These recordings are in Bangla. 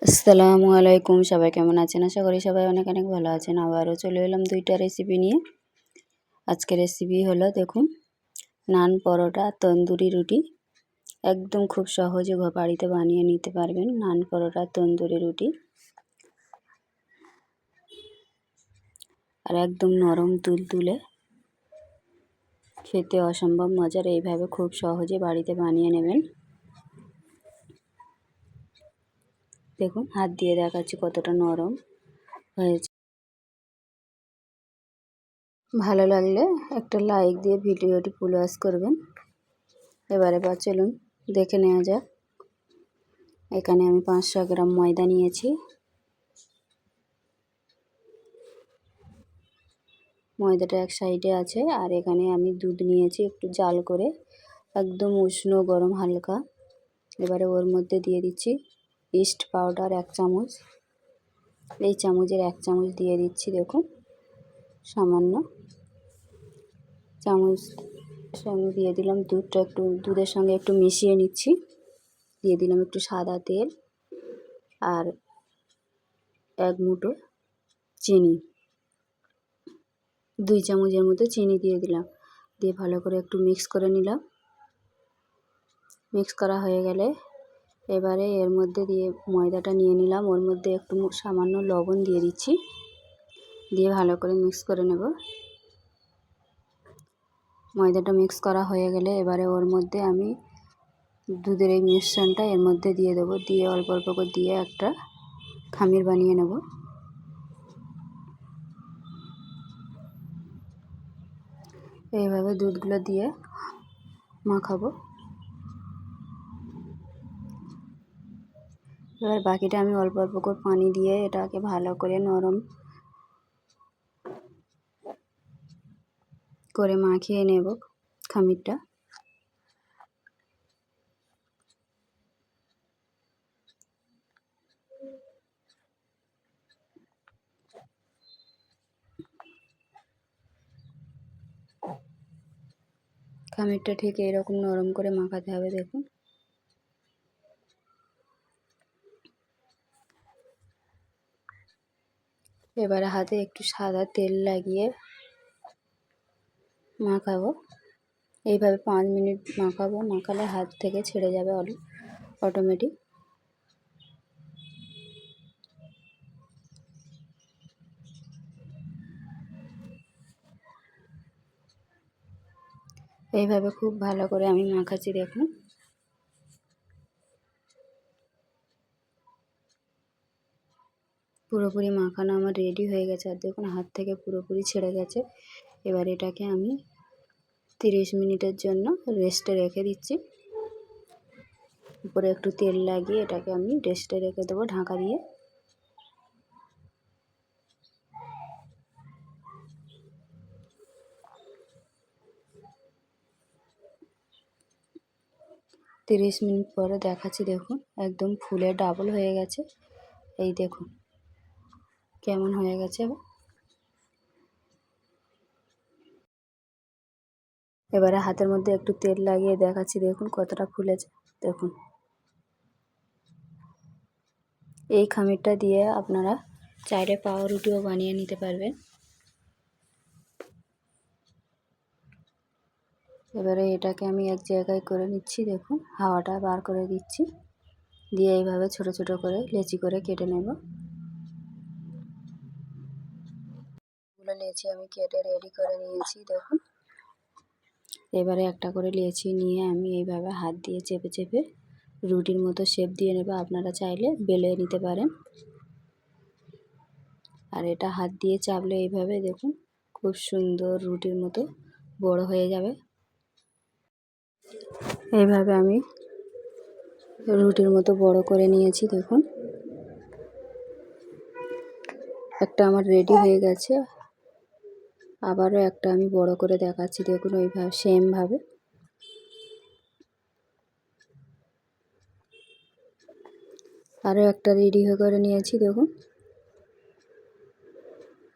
আসসালামু আলাইকুম, সবাই কেমন আছেন? আশা করি সবাই অনেক অনেক ভালো আছেন। আবারও চলে এলাম 2টা রেসিপি নিয়ে। আজকের রেসিপি হলো দেখুন, নান, পরোটা, তন্দুরি রুটি। একদম খুব সহজে বাড়িতে বানিয়ে নিতে পারবেন নান, পরোটা, তন্দুরি রুটি। আর একদম নরম তুলতুলে, খেতে অসম্ভব মজার। এইভাবে খুব সহজে বাড়িতে বানিয়ে নেবেন। দেখুন, হাত দিয়ে দেখাচ্ছি কতটা নরম হয়েছে। ভালো লাগলে একটা লাইক দিয়ে ভিডিওটি ফুল ওয়াচ করবেন। এবারে চলুন দেখে নেওয়া যাক। এখানে আমি 500 গ্রাম ময়দা নিয়েছি। ময়দাটা এক সাইডে আছে। আর এখানে আমি দুধ নিয়েছি একটু জাল করে, একদম উষ্ণ গরম হালকা। এবারে ওর মধ্যে দিয়ে দিচ্ছি ইস্ট পাউডার 1 চামচ। এই চামচের 1 চামচ দিয়ে দিচ্ছি। দেখুন, সামান্য চামচ সঙ্গে দিয়ে দিলাম দুধটা, একটু দুধের সঙ্গে একটু মিশিয়ে নিচ্ছি। দিয়ে দিলাম একটু সাদা তেল আর 1 মুঠো চিনি, 2 চামচের মতো চিনি দিয়ে দিলাম। দিয়ে ভালো করে একটু মিক্স করে নিলাম। মিক্স করা হয়ে গেলে এবারে এর মধ্যে দিয়ে ময়দাটা নিয়ে নিলাম, ওর মধ্যে একটু সামান্য লবণ দিয়ে দিচ্ছি। দিয়ে ভালো করে মিক্স করে নেব। ময়দাটা মিক্স করা হয়ে গেলে এবারে ওর মধ্যে আমি দুধের এই মিশ্রণটা এর মধ্যে দিয়ে দেবো। দিয়ে অল্প অল্প করে দিয়ে একটা খামির বানিয়ে নেব। এইভাবে দুধগুলো দিয়ে মাখাবো। এবার বাকিটা আমি অল্প অল্প করে পানি দিয়ে এটাকে ভালো করে নরম করে মাখিয়ে নেব খামিরটা। খামিরটা ঠিক এরকম নরম করে মাখাতে হবে। দেখুন, এবারে হাতে একটু সাদা তেল লাগিয়ে মাখাবো। এইভাবে 5 মিনিট মাখাবো। মাখালে হাত থেকে ছেড়ে যাবে অটোমেটিক। এইভাবে খুব ভালো করে আমি মাখাচ্ছি। দেখুন, পুরোপুরি মাখানো আমার রেডি হয়ে গেছে। আর দেখুন, হাত থেকে পুরোপুরি ছেড়ে গেছে। এবার এটাকে আমি 30 মিনিটের জন্য রেস্টে রেখে দিচ্ছি। উপরে একটু তেল লাগিয়ে এটাকে আমি রেস্টে রেখে দেবো ঢাকা দিয়ে। তিরিশ মিনিট পরে দেখাচ্ছি। দেখুন, একদম ফুলে ডাবল হয়ে গেছে। এই দেখুন কেমন হয়ে গেছে। এবারে হাতের মধ্যে একটু তেল লাগিয়ে দেখাচ্ছি। দেখুন কতটা ফুলেছে। দেখুন, এই খামিরটা দিয়ে আপনারা চাইলে পাউরুটিও বানিয়ে নিতে পারবেন। এবারে এটাকে আমি এক জায়গায় করে নিচ্ছি। দেখুন, হাওয়াটা বার করে দিচ্ছি। দিয়ে এইভাবে ছোট ছোট করে লেচি করে কেটে নেব। এগুলো লেচি আমি কেটে রেডি করে নিয়েছি। দেখুন, এবারে একটা করে লেচি নিয়ে আমি এইভাবে হাত দিয়ে চেপে চেপে রুটির মতো শেপ দিয়ে নেব। আপনারা চাইলে বেলে নিতে পারেন। আর এটা হাত দিয়ে চাপলে এইভাবে দেখুন খুব সুন্দর রুটির মতো বড় হয়ে যাবে। এইভাবে আমি রুটির মতো বড় করে নিয়েছি। দেখুন, একটা আমার রেডি হয়ে গেছে। আবারও একটা আমি বড় করে দেখাচ্ছি। দেখুন, ওইভাবে সেমভাবে আরও একটা রেডি হয়ে করে নিয়েছি। দেখুন,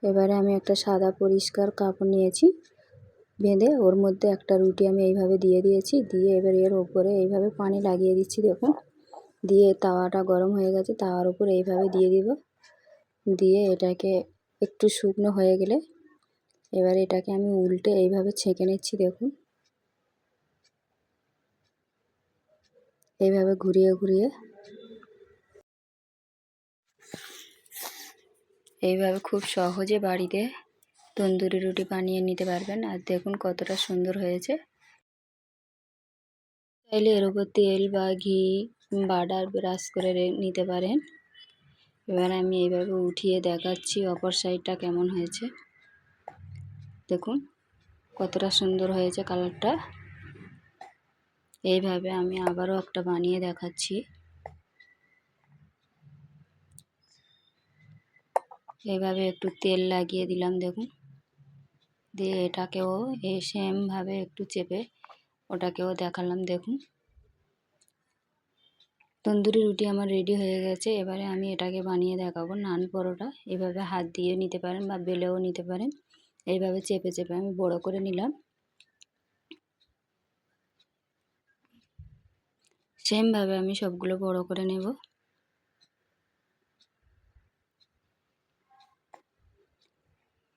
এবারে আমি একটা সাদা পরিষ্কার কাপড় নিয়েছি, বেঁধে ওর মধ্যে একটা রুটি আমি এইভাবে দিয়ে দিয়েছি। দিয়ে এবার এর ওপরে এইভাবে পানি লাগিয়ে দিচ্ছি। দেখুন, দিয়ে তাওয়াটা গরম হয়ে গেছে, তাওয়ার উপর এইভাবে দিয়ে দিব। দিয়ে এটাকে একটু শুকনো হয়ে গেলে এবার এটাকে আমি উল্টে এইভাবে ছেঁকে নিচ্ছি। দেখুন এইভাবে ঘুরিয়ে ঘুরিয়ে এইভাবে খুব সহজে বাড়িতে তন্দুরি রুটি বানিয়ে নিতে পারবেন। আর দেখুন কতটা সুন্দর হয়েছে। চাইলে এর উপর তেল বা ঘি বাটার ব্রাশ করে নিতে পারেন। এবার আমি এইভাবে উঠিয়ে দেখাচ্ছি অপর সাইডটা কেমন হয়েছে। দেখুন কতটা সুন্দর হয়েছে কালারটা। এইভাবে আমি আবারও একটা বানিয়ে দেখাচ্ছি। এইভাবে একটু তেল লাগিয়ে দিলাম দেখুন, দিয়ে এটাকেও এই সেমভাবে একটু চেপে ওটাকেও দেখালাম। দেখুন তন্দুরি রুটি আমার রেডি হয়ে গেছে। এবারে আমি এটাকে বানিয়ে দেখাবো নান পরোটা। এভাবে হাত দিয়ে নিতে পারেন বা বেলেও নিতে পারেন। এইভাবে চেপে চেপে আমি বড় করে নিলাম। সেমভাবে আমি সবগুলো বড় করে নেব।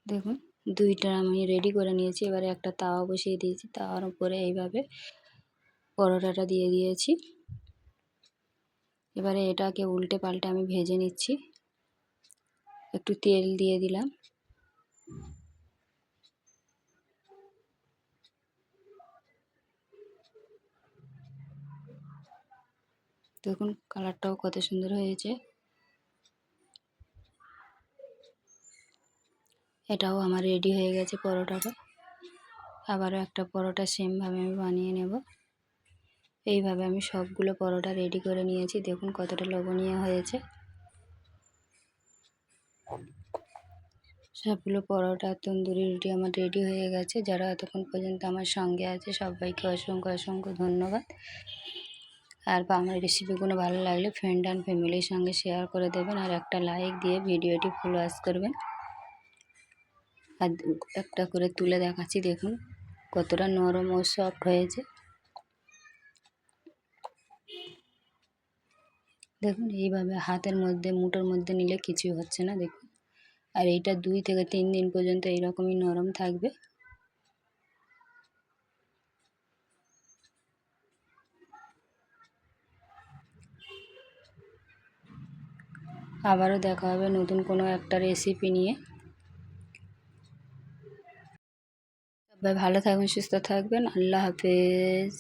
দেখুন দুইটা আমি রেডি করে নিয়েছি। এবারে একটা তাওয়া বসিয়ে দিয়েছি, তাওয়ার উপরে এইভাবে পরোটাটা দিয়ে দিয়েছি। এবারে এটাকে উল্টে পাল্টে আমি ভেজে নিচ্ছি। একটু তেল দিয়ে দিলাম। দেখুন কালারটাও কত সুন্দর হয়েছে। এটাও আমার রেডি হয়ে গেছে পরোটাটা। আবারও একটা পরোটা সেমভাবে আমি বানিয়ে নেব। এইভাবে আমি সবগুলো পরোটা রেডি করে নিয়েছি। দেখুন কতটা লোভনীয় হয়েছে। সবগুলো পরোটা তন্দুরি রুটি আমার রেডি হয়ে গেছে। যারা এতক্ষণ পর্যন্ত আমার সঙ্গে আছে সবাইকে অসংখ্য অসংখ্য ধন্যবাদ। আর আমার রেসিপিগুলো ভালো লাগলে ফ্রেন্ড অ্যান্ড ফ্যামিলির সঙ্গে শেয়ার করে দেবেন। আর একটা লাইক দিয়ে ভিডিওটি ফুল ওয়াচ করবেন। আর একটা করে তুলে দেখাচ্ছি দেখুন কতটা নরম ও সফট হয়েছে। দেখুন এইভাবে হাতের মধ্যে মুঠোর মধ্যে নিলে কিছুই হচ্ছে না। দেখুন আর এইটা 2 থেকে 3 দিন পর্যন্ত এইরকমই নরম থাকবে। আবারও দেখা হবে নতুন কোনো একটা রেসিপি নিয়ে। সবাই ভালো থাকবেন, সুস্থ থাকবেন। আল্লাহ হাফেজ।